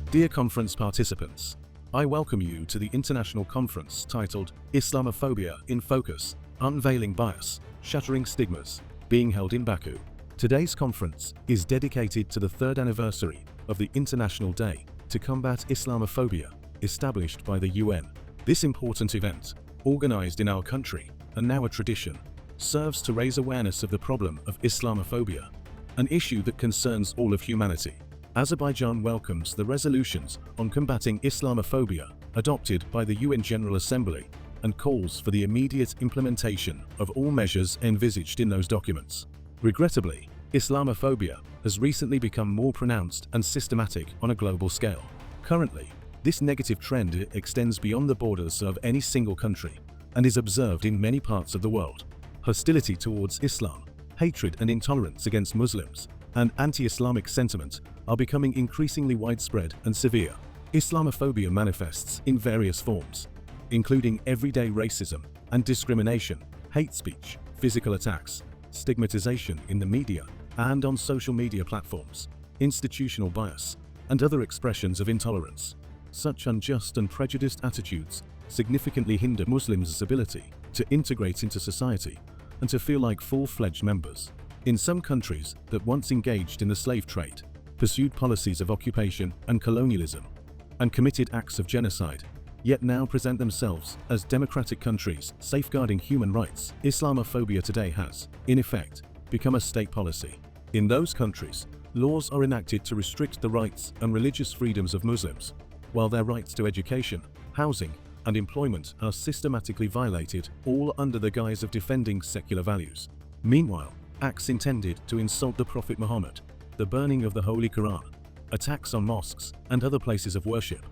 Dear conference participants, I welcome you to the international conference titled Islamophobia in Focus, Unveiling Bias, Shattering Stigmas, being held in Baku. Today's conference is dedicated to the third anniversary of the International Day to Combat Islamophobia, established by the UN. This important event, organized in our country and now a tradition, serves to raise awareness of the problem of Islamophobia, an issue that concerns all of humanity. Azerbaijan welcomes the resolutions on combating Islamophobia adopted by the UN General Assembly and calls for the immediate implementation of all measures envisaged in those documents. Regrettably, Islamophobia has recently become more pronounced and systematic on a global scale. Currently, this negative trend extends beyond the borders of any single country and is observed in many parts of the world. Hostility towards Islam, hatred and intolerance against Muslims, and anti-Islamic sentiment are becoming increasingly widespread and severe. Islamophobia manifests in various forms, including everyday racism and discrimination, hate speech, physical attacks, stigmatization in the media and on social media platforms, institutional bias, and other expressions of intolerance. Such unjust and prejudiced attitudes significantly hinder Muslims' ability to integrate into society and to feel like full-fledged members. In some countries that once engaged in the slave trade, pursued policies of occupation and colonialism, and committed acts of genocide, yet now present themselves as democratic countries safeguarding human rights, Islamophobia today has, in effect, become a state policy. In those countries, laws are enacted to restrict the rights and religious freedoms of Muslims, while their rights to education, housing, and employment are systematically violated, all under the guise of defending secular values. Meanwhile, acts intended to insult the Prophet Muhammad, the burning of the Holy Quran, attacks on mosques and other places of worship,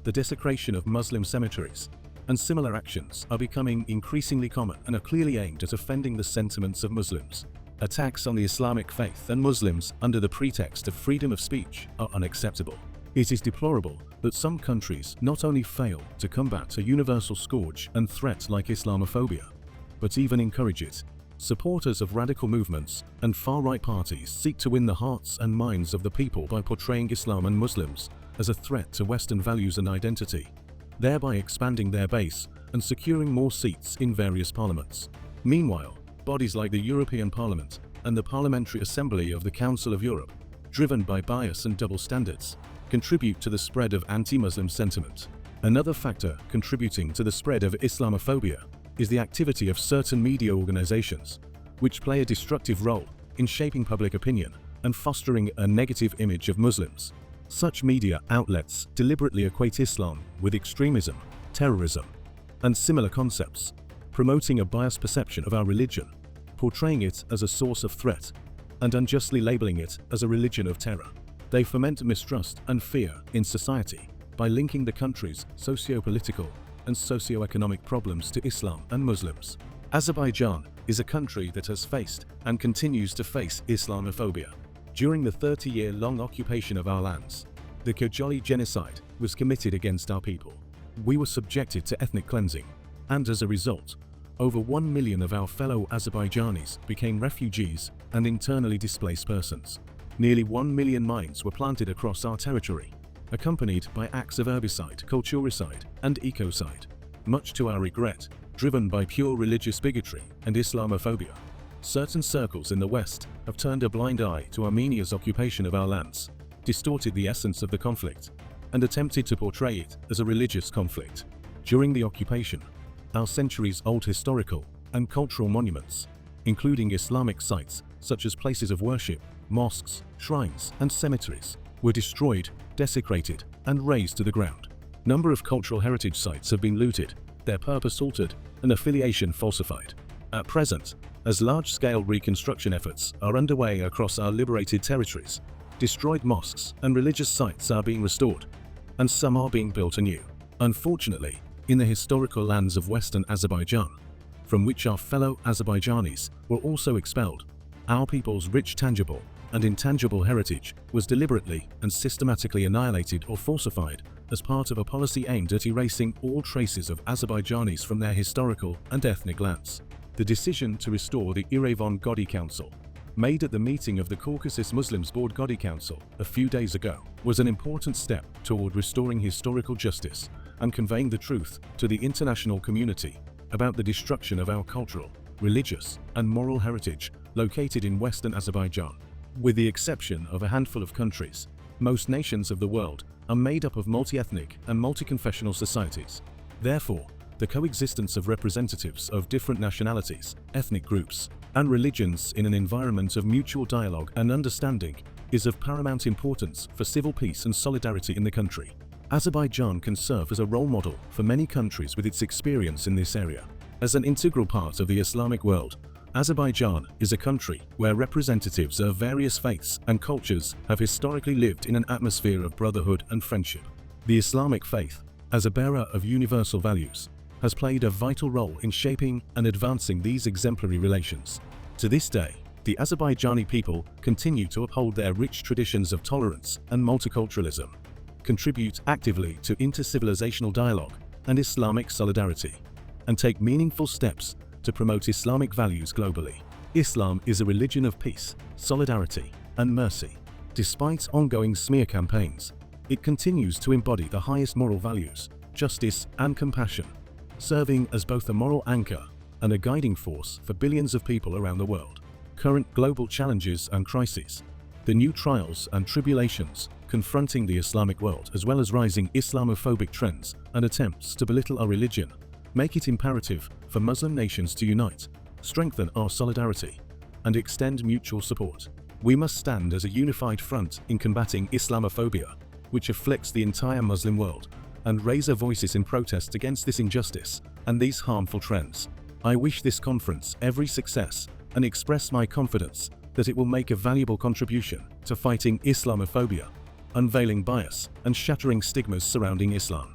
the desecration of Muslim cemeteries, and similar actions are becoming increasingly common and are clearly aimed at offending the sentiments of Muslims. Attacks on the Islamic faith and Muslims under the pretext of freedom of speech are unacceptable. It is deplorable that some countries not only fail to combat a universal scourge and threat like Islamophobia, but even encourage it. Supporters of radical movements and far-right parties seek to win the hearts and minds of the people by portraying Islam and Muslims as a threat to Western values and identity, thereby expanding their base and securing more seats in various parliaments. Meanwhile, bodies like the European Parliament and the Parliamentary Assembly of the Council of Europe, driven by bias and double standards, contribute to the spread of anti-Muslim sentiment. Another factor contributing to the spread of Islamophobia is the activity of certain media organizations, which play a destructive role in shaping public opinion and fostering a negative image of Muslims. Such media outlets deliberately equate Islam with extremism, terrorism, and similar concepts, promoting a biased perception of our religion, portraying it as a source of threat, and unjustly labeling it as a religion of terror. They foment mistrust and fear in society by linking the country's socio-political and socio-economic problems to Islam and Muslims. Azerbaijan is a country that has faced and continues to face Islamophobia. During the 30-year-long occupation of our lands, the Khojaly genocide was committed against our people. We were subjected to ethnic cleansing, and as a result, over 1 million of our fellow Azerbaijanis became refugees and internally displaced persons. Nearly 1 million mines were planted across our territory, accompanied by acts of herbicide, culturicide, and ecocide. Much to our regret, driven by pure religious bigotry and Islamophobia, certain circles in the West have turned a blind eye to Armenia's occupation of our lands, distorted the essence of the conflict, and attempted to portray it as a religious conflict. During the occupation, our centuries-old historical and cultural monuments, including Islamic sites such as places of worship, mosques, shrines, and cemeteries, were destroyed, desecrated, and razed to the ground. Number of cultural heritage sites have been looted, their purpose altered, and affiliation falsified. At present, as large-scale reconstruction efforts are underway across our liberated territories, destroyed mosques and religious sites are being restored, and some are being built anew. Unfortunately, in the historical lands of Western Azerbaijan, from which our fellow Azerbaijanis were also expelled, our people's rich tangible and intangible heritage was deliberately and systematically annihilated or falsified as part of a policy aimed at erasing all traces of Azerbaijanis from their historical and ethnic lands. The decision to restore the Yerevan Godi Council made at the meeting of the Caucasus Muslims Board Godi Council a few days ago, was an important step toward restoring historical justice and conveying the truth to the international community about the destruction of our cultural, religious, and moral heritage located in Western Azerbaijan. With the exception of a handful of countries, most nations of the world are made up of multi-ethnic and multi-confessional societies. Therefore, the coexistence of representatives of different nationalities, ethnic groups, and religions in an environment of mutual dialogue and understanding is of paramount importance for civil peace and solidarity in the country. Azerbaijan can serve as a role model for many countries with its experience in this area. As an integral part of the Islamic world, Azerbaijan is a country where representatives of various faiths and cultures have historically lived in an atmosphere of brotherhood and friendship. The Islamic faith, as a bearer of universal values, has played a vital role in shaping and advancing these exemplary relations. To this day, the Azerbaijani people continue to uphold their rich traditions of tolerance and multiculturalism, contribute actively to intercivilizational dialogue and Islamic solidarity, and take meaningful steps to promote Islamic values globally. Islam is a religion of peace, solidarity, and mercy. Despite ongoing smear campaigns, it continues to embody the highest moral values, justice, and compassion, serving as both a moral anchor and a guiding force for billions of people around the world. Current global challenges and crises, the new trials and tribulations confronting the Islamic world, as well as rising Islamophobic trends and attempts to belittle our religion, make it imperative for Muslim nations to unite, strengthen our solidarity, and extend mutual support. We must stand as a unified front in combating Islamophobia, which afflicts the entire Muslim world, and raise our voices in protest against this injustice and these harmful trends. I wish this conference every success and express my confidence that it will make a valuable contribution to fighting Islamophobia, unveiling bias, and shattering stigmas surrounding Islam.